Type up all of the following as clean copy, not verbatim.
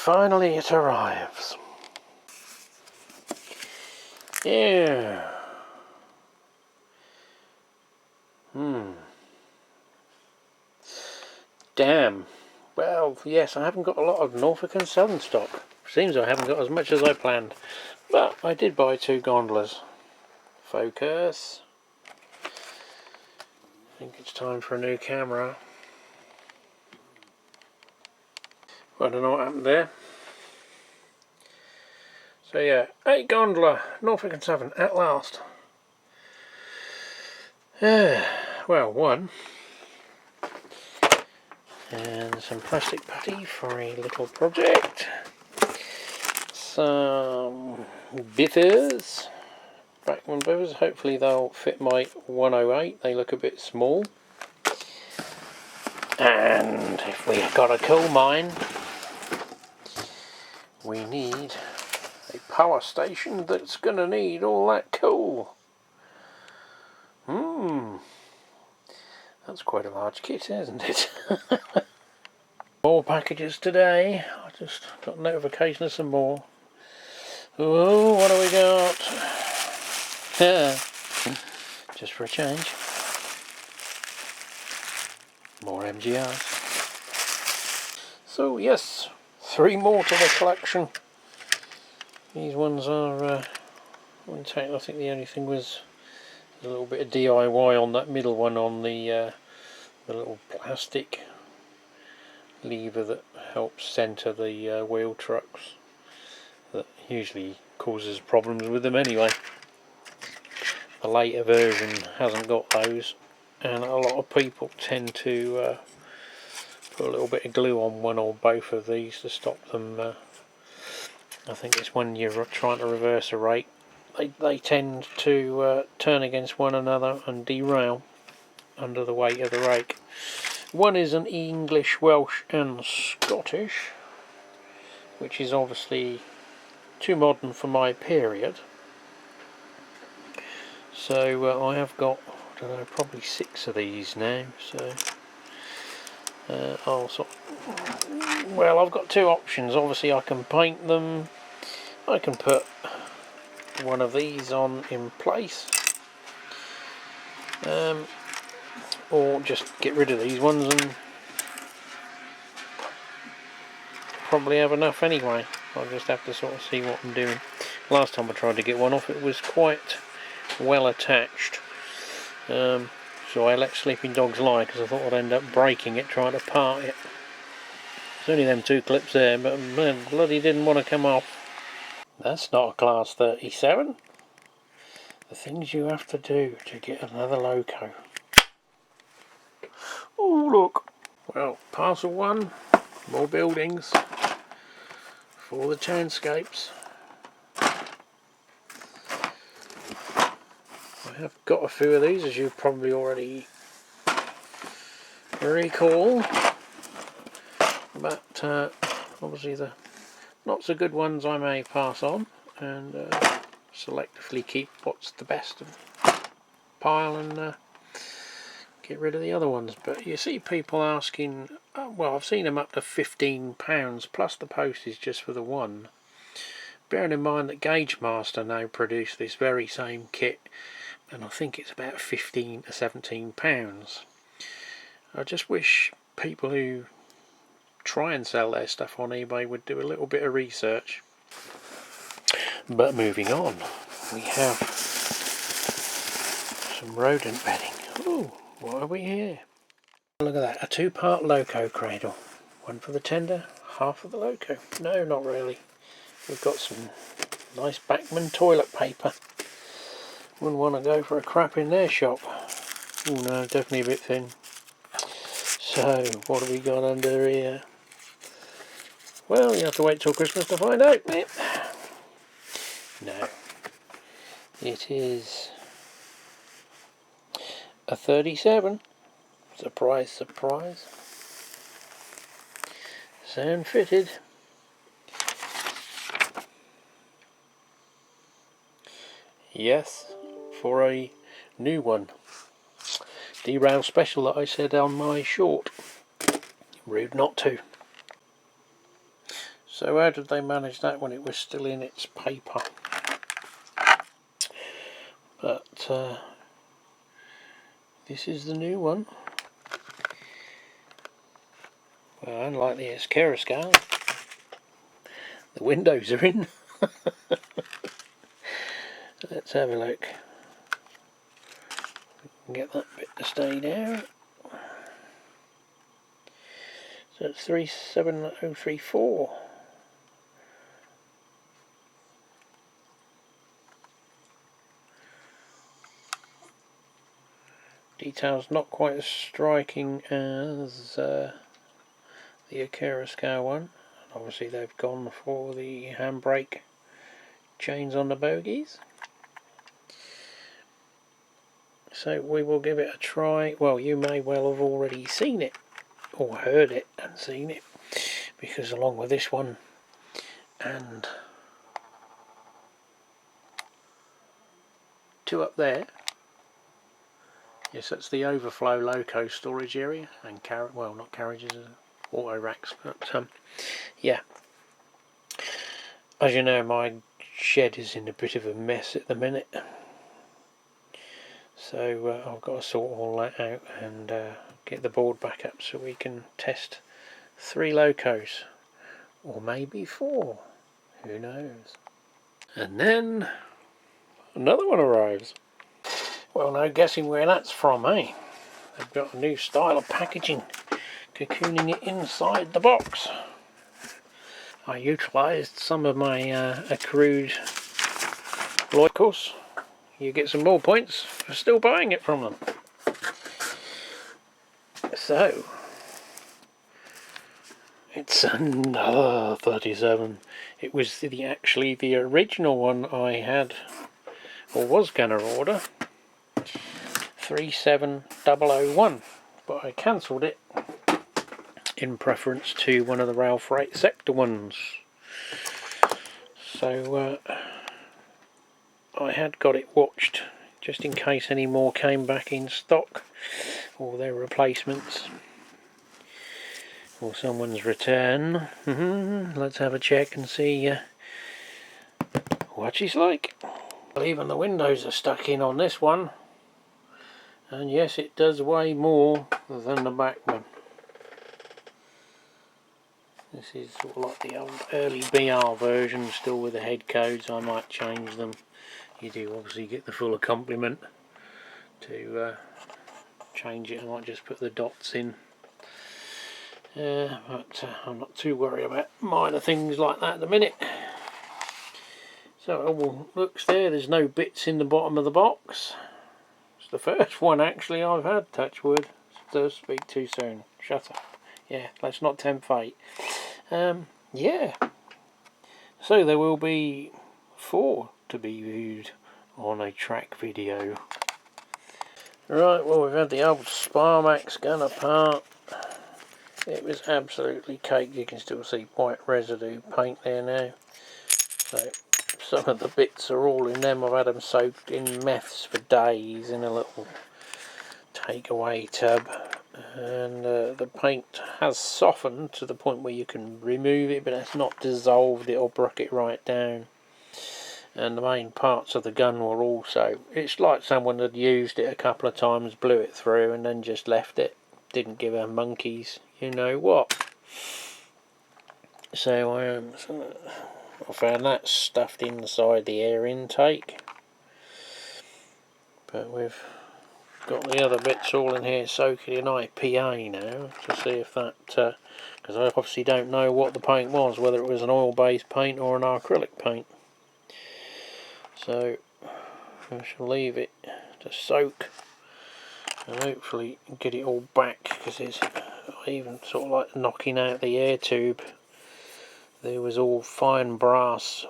finally it arrives. Yeah. Damn. Well, yes, I haven't got a lot of Norfolk and Southern stock. Seems I haven't got as much as I planned. But I did buy 2 gondolas. Focus. I think it's time for a new camera. Well, I don't know what happened there. So yeah, 8 gondola, Norfolk and Southern, at last. Well, 1. And some plastic putty for a little project. Some biffers. Bachmann biffers. Hopefully they'll fit my 108. They look a bit small. And if we've got a coal mine, we need a power station that's going to need all that coal. That's quite a large kit, isn't it? More packages today. I just got a notification of some more. Oh, what do we got? Just for a change. More MGRs. So yes, 3 more to the collection. These ones are, in fact, I think the only thing was a little bit of DIY on that middle one, on the little plastic lever that helps centre the wheel trucks. That usually causes problems with them anyway. The later version hasn't got those, and a lot of people tend to put a little bit of glue on one or both of these to stop them. I think it's when you're trying to reverse a rake, they tend to turn against one another and derail under the weight of the rake. One is an English, Welsh and Scottish, which is obviously too modern for my period. So I have got, I don't know, probably 6 of these now. So well, I've got 2 options. Obviously I can paint them, I can put one of these on in place, or just get rid of these ones and probably have enough anyway. I'll just have to sort of see what I'm doing. Last time I tried to get one off, it was quite well attached, so I let sleeping dogs lie because I thought I'd end up breaking it trying to part it. It's only them 2 clips there, but man, bloody didn't want to come off. That's not a class 37. The things you have to do to get another Loco. Oh look! Well, parcel 1, more buildings for the townscapes. I have got a few of these, as you probably already recall, but obviously the not so good ones I may pass on and selectively keep what's the best of the pile and get rid of the other ones. But you see people asking, well, I've seen them up to £15 plus the postage just for the one. Bearing in mind that Gauge Master now produce this very same kit, and I think it's about £15 to £17. I just wish people who try and sell their stuff on eBay would do a little bit of research. But moving on, we have some rodent bedding. Oh, what have we here? Look at that, a 2-part Loco cradle. One for the tender, half for the Loco. No, not really. We've got some nice Bachmann toilet paper. Wouldn't want to go for a crap in their shop. Oh no, definitely a bit thin. So, what have we got under here? Well, you have to wait till Christmas to find out, mate. No. It is a 37. Surprise, surprise. Sound fitted. Yes, for a new one. Derail special that I said on my short. Rude not to. So how did they manage that when it was still in its paper? But this is the new one. Well, unlike the Accurascale, the windows are in. Let's have a look. Get that bit to stay down. So it's 37034. Details not quite as striking as the Accurascale one. Obviously they've gone for the handbrake chains on the bogies. So we will give it a try. Well, you may well have already seen it, or heard it and seen it, because along with this one and two up there, yes, that's the overflow Loco storage area, and well, not carriages, auto racks, but yeah. As you know, my shed is in a bit of a mess at the minute, so I've got to sort all that out and get the board back up so we can test 3 Locos, or maybe 4, who knows. And then another one arrives. Well, no guessing where that's from, eh? They've got a new style of packaging, cocooning it inside the box. I utilised some of my accrued Locos. You get some more points for still buying it from them. So it's another 37. It was actually the original one I had, or was gonna order, 37001, but I cancelled it in preference to one of the rail freight sector ones. So I had got it watched just in case any more came back in stock, or their replacements, or someone's return. Let's have a check and see what she's like. Well, even the windows are stuck in on this one, and yes, it does weigh more than the Bachmann. This is sort of like the old early BR version, still with the head codes. I might change them. You do obviously get the full complement. To change it, I might just put the dots in. But I'm not too worried about minor things like that at the minute. So it all looks there. There's no bits in the bottom of the box. It's the first one actually I've had, touch wood. Does speak too soon. Shut up. Yeah, let's not tempt fate. Yeah. So there will be 4 to be viewed on a track video. Right, well, we've had the old Sparmax gun apart. It was absolutely caked. You can still see white residue paint there now. So some of the bits are all in them. I've had them soaked in meths for days in a little takeaway tub. And the paint has softened to the point where you can remove it, but it's not dissolved it or broke it right down. And the main parts of the gun were also, it's like someone had used it a couple of times, blew it through and then just left it, didn't give a monkey's you know what. So I found that stuffed inside the air intake, but we've got the other bits all in here soaking in IPA now to see if that, because I obviously don't know what the paint was, whether it was an oil based paint or an acrylic paint. So I shall leave it to soak and hopefully get it all back, because it's even sort of like knocking out the air tube. There was all fine brass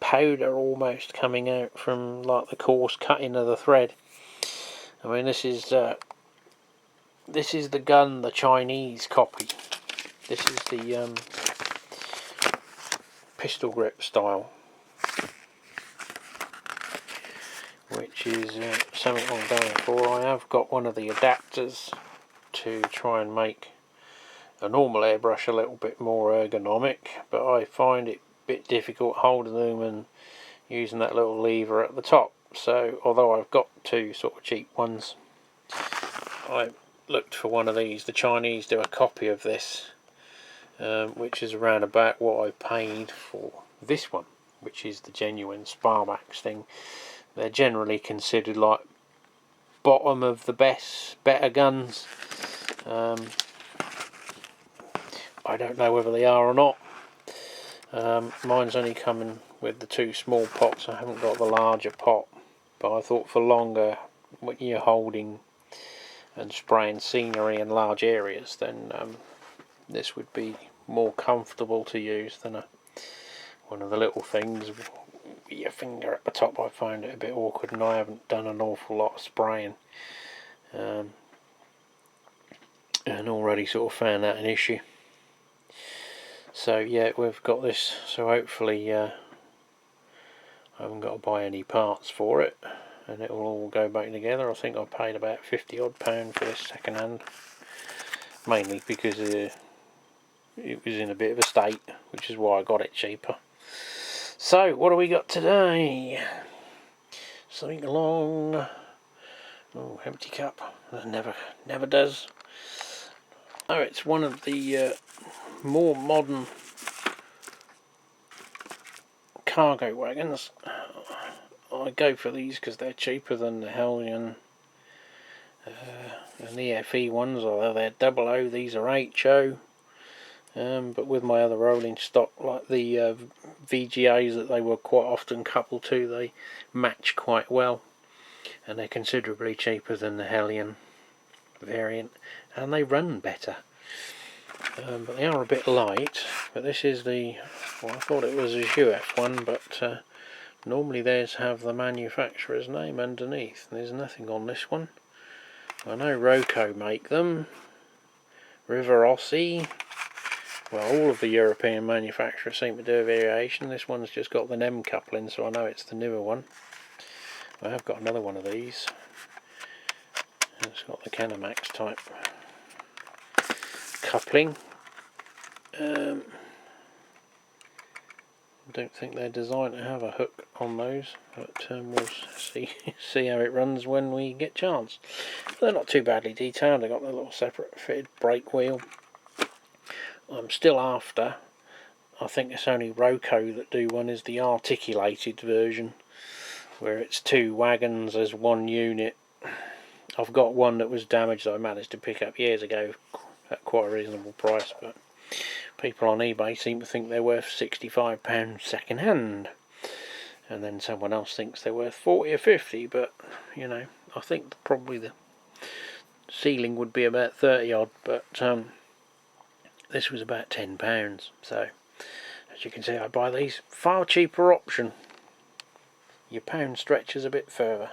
powder almost coming out from like the coarse cutting of the thread. I mean, this is the gun, the Chinese copy. This is the pistol grip style, which is something I'm going for. I have got one of the adapters to try and make a normal airbrush a little bit more ergonomic, but I find it a bit difficult holding them and using that little lever at the top. So although I've got two sort of cheap ones, I looked for one of these. The Chinese do a copy of this, which is around about what I paid for this one, which is the genuine Sparmax thing. They're generally considered like bottom of the better guns. I don't know whether they are or not. Mine's only coming with the two small pots. I haven't got the larger pot, but I thought for longer, when you're holding and spraying scenery in large areas, then this would be more comfortable to use than one of the little things with your finger at the top. I find it a bit awkward, and I haven't done an awful lot of spraying, and already sort of found that an issue. So yeah, we've got this, so hopefully I haven't got to buy any parts for it, and it will all go back together. I think I paid about £50 odd for this second hand, mainly because it was in a bit of a state, which is why I got it cheaper. So what do we got today? Something along, oh, empty cup, that never does. Oh, it's one of the more modern cargo wagons. I go for these because they're cheaper than the Hellion and the FE ones, although they're double O, these are HO. But with my other rolling stock, like the VGAs that they were quite often coupled to, they match quite well, and they're considerably cheaper than the Hellion variant, and they run better. But they are a bit light. But this is the, well, I thought it was a UF one, but normally theirs have the manufacturer's name underneath. There's nothing on this one. I know Loco make them, Riverossi. Well, all of the European manufacturers seem to do a variation. This one's just got the NEM coupling, so I know it's the newer one. I have got another one of these. It's got the Canamax type coupling. I don't think they're designed to have a hook on those, but we'll see how it runs when we get chance. They're not too badly detailed. They've got the little separate fitted brake wheel. I'm still after, I think it's only Loco that do one, is the articulated version, where it's two wagons as one unit. I've got one that was damaged that I managed to pick up years ago at quite a reasonable price, but people on eBay seem to think they're worth £65 second hand, and then someone else thinks they're worth 40 or 50, but you know, I think probably the ceiling would be about 30 odd, but this was about £10, so as you can see, I buy these far cheaper option. Your pound stretches a bit further.